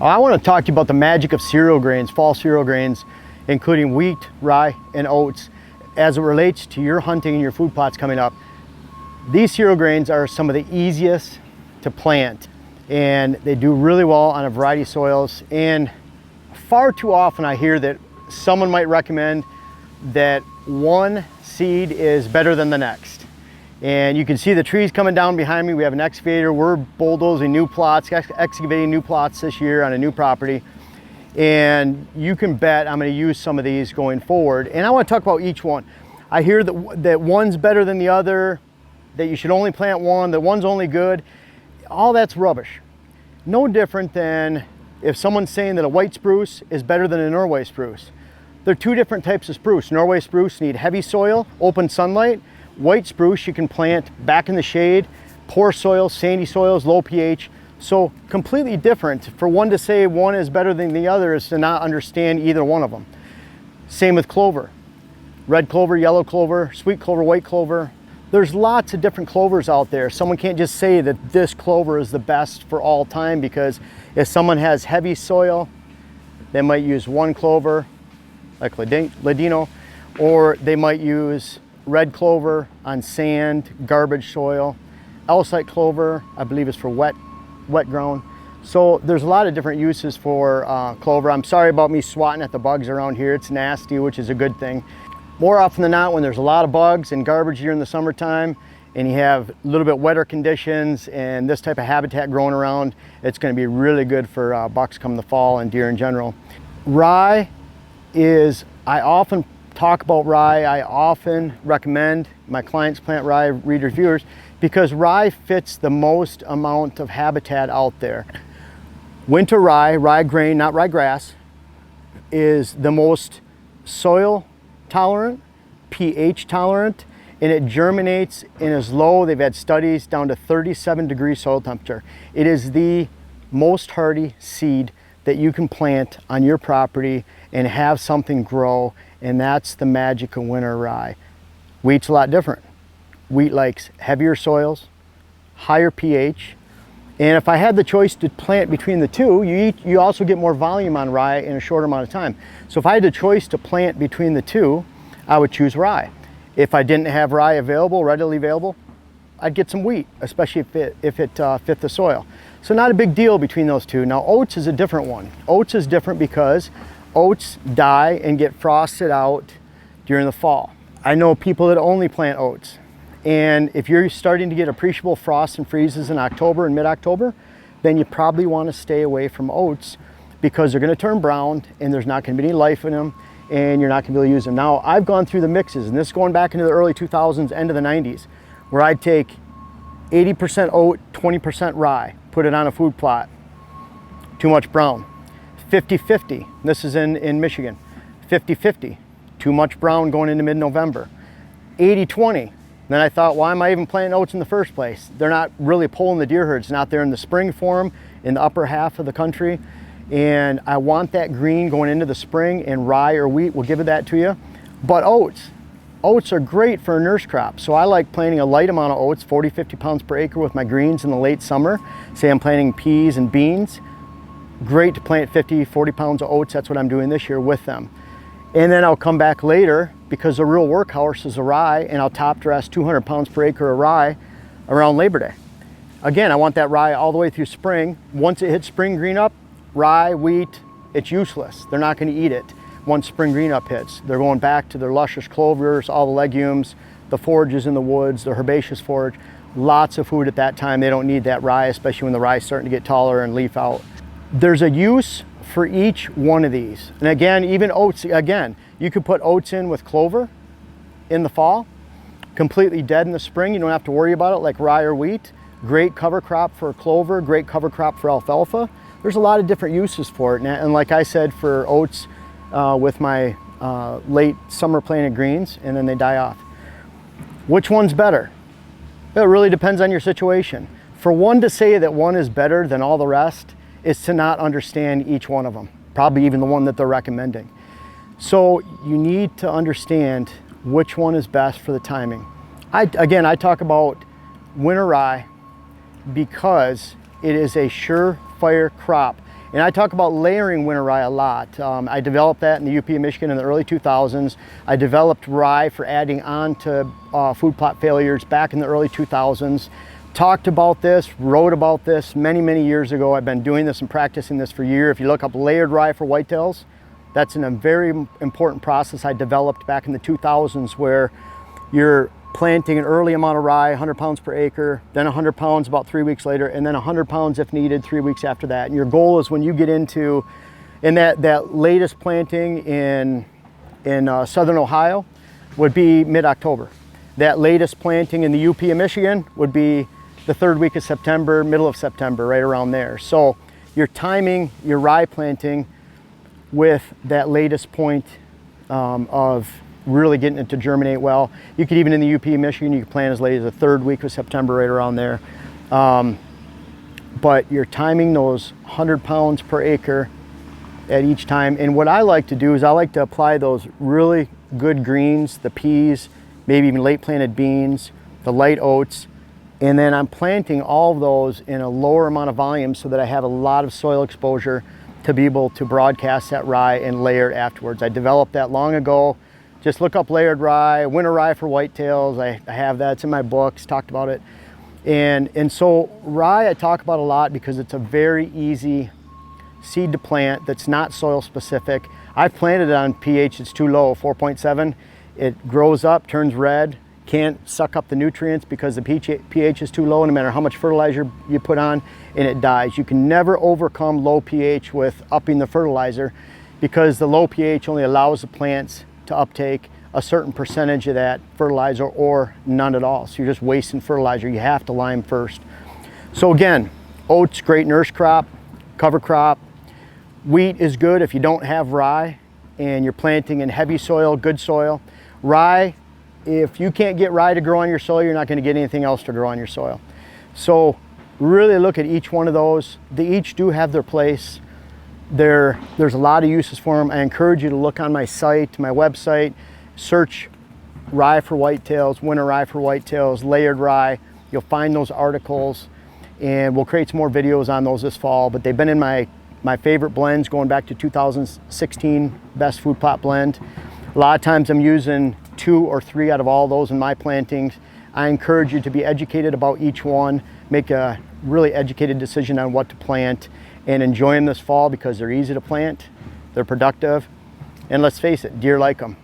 I want to talk to you about the magic of cereal grains, fall cereal grains, including wheat, rye, and oats, as it relates to your hunting and your food plots coming up. These cereal grains are some of the easiest to plant, and they do really well on a variety of soils. And far too often I hear that someone might recommend that one seed is better than the next. And you can see the trees coming down behind me. We have an excavator. We're bulldozing new plots, excavating new plots this year on a new property. And you can bet I'm going to use some of these going forward. And I want to talk about each one. I hear that one's better than the other, that you should only plant one, that one's only good. All that's rubbish. No different than if someone's saying that a white spruce is better than a Norway spruce. They're two different types of spruce. Norway spruce need heavy soil, open sunlight. White spruce you can plant back in the shade, poor soil, sandy soils, low pH. So completely different. For one to say one is better than the other is to not understand either one of them. Same with clover. Red clover, yellow clover, sweet clover, white clover. There's lots of different clovers out there. Someone can't just say that this clover is the best for all time, because if someone has heavy soil, they might use one clover, like Ladino, or they might use red clover on sand, garbage soil. Alsite clover, I believe, is for wet ground. So there's a lot of different uses for clover. I'm sorry about me swatting at the bugs around here. It's nasty, which is a good thing. More often than not, when there's a lot of bugs and garbage here in the summertime, and you have a little bit wetter conditions and this type of habitat growing around, it's going to be really good for bucks come the fall and deer in general. Rye is, I often talk about rye. I often recommend my clients plant rye, readers, viewers, because rye fits the most amount of habitat out there. Winter rye grain, not ryegrass, is the most soil tolerant, pH tolerant, and it germinates and is low. They've had studies down to 37 degrees soil temperature. It is the most hardy seed that you can plant on your property and have something grow, and that's the magic of winter rye. Wheat's a lot different. Wheat likes heavier soils, higher pH, and if I had the choice to plant between the two, you also get more volume on rye in a shorter amount of time. So if I had the choice to plant between the two, I would choose rye. If I didn't have rye available, readily available, I'd get some wheat, especially if it fit the soil. So not a big deal between those two. Now oats is a different one. Oats is different because oats die and get frosted out during the fall. I know people that only plant oats. And if you're starting to get appreciable frosts and freezes in October and mid-October, then you probably want to stay away from oats, because they're going to turn brown and there's not going to be any life in them, and you're not going to be able to use them. Now, I've gone through the mixes, and this is going back into the early 2000s, end of the 90s, where I'd take 80% oat, 20% rye, put it on a food plot. Too much brown. 50-50, this is in Michigan. 50-50, too much brown going into mid-November. 80-20. Then I thought, why am I even planting oats in the first place? They're not really pulling the deer herds. Not there in the spring for them, in the upper half of the country. And I want that green going into the spring, and rye or wheat will give it that to you. But oats are great for a nurse crop. So I like planting a light amount of oats, 40-50 pounds per acre with my greens in the late summer. Say I'm planting peas and beans. Great to plant 50-40 pounds of oats. That's what I'm doing this year with them. And then I'll come back later, because the real workhorse is a rye, and I'll top dress 200 pounds per acre of rye around Labor Day. Again, I want that rye all the way through spring. Once it hits spring green up, rye, wheat, it's useless. They're not going to eat it once spring green up hits. They're going back to their luscious clovers, all the legumes, the forages in the woods, the herbaceous forage. Lots of food at that time. They don't need that rye, especially when the rye is starting to get taller and leaf out. There's a use for each one of these. And again, even oats, again, you could put oats in with clover in the fall, completely dead in the spring. You don't have to worry about it like rye or wheat. Great cover crop for clover, great cover crop for alfalfa. There's a lot of different uses for it. And like I said, for oats with my late summer planted greens, and then they die off. Which one's better? It really depends on your situation. For one to say that one is better than all the rest is to not understand each one of them, probably even the one that they're recommending. So you need to understand which one is best for the timing. I talk about winter rye because it is a surefire crop. And I talk about layering winter rye a lot. I developed that in the UP of Michigan in the early 2000s. I developed rye for adding on to food plot failures back in the early 2000s. Talked about this, wrote about this many years ago. I've been doing this and practicing this for years. If you look up layered rye for whitetails, that's a very important process I developed back in the 2000s, where you're planting an early amount of rye, 100 pounds per acre, then 100 pounds about 3 weeks later, and then 100 pounds if needed 3 weeks after that. And your goal is when you get into, that latest planting in southern Ohio would be mid-October. That latest planting in the UP of Michigan would be the third week of September, middle of September, right around there. So you're timing your rye planting with that latest point of really getting it to germinate well. You could even in the UP of Michigan, you could plant as late as the third week of September, right around there. But you're timing those 100 pounds per acre at each time. And what I like to do is I like to apply those really good greens, the peas, maybe even late planted beans, the light oats, and then I'm planting all of those in a lower amount of volume so that I have a lot of soil exposure to be able to broadcast that rye and layer it afterwards. I developed that long ago. Just look up layered rye, winter rye for whitetails. I have that, it's in my books, talked about it. And so rye I talk about a lot because it's a very easy seed to plant that's not soil specific. I've planted it on pH that's too low, 4.7. It grows up, turns red, can't suck up the nutrients because the pH is too low no matter how much fertilizer you put on, and it dies. You can never overcome low pH with upping the fertilizer because the low pH only allows the plants to uptake a certain percentage of that fertilizer or none at all. So you're just wasting fertilizer. You have to lime first. So again, oats, great nurse crop, cover crop. Wheat is good if you don't have rye and you're planting in heavy soil, good soil. Rye, if you can't get rye to grow on your soil, you're not going to get anything else to grow on your soil. So really look at each one of those. They each do have their place. There's a lot of uses for them. I encourage you to look on my site, my website, search rye for whitetails, winter rye for whitetails, layered rye. You'll find those articles, and we'll create some more videos on those this fall. But they've been in my favorite blends going back to 2016 best food plot blend. A lot of times I'm using 2 or 3 out of all those in my plantings. I encourage you to be educated about each one, make a really educated decision on what to plant, and enjoy them this fall because they're easy to plant, they're productive, and let's face it, deer like them.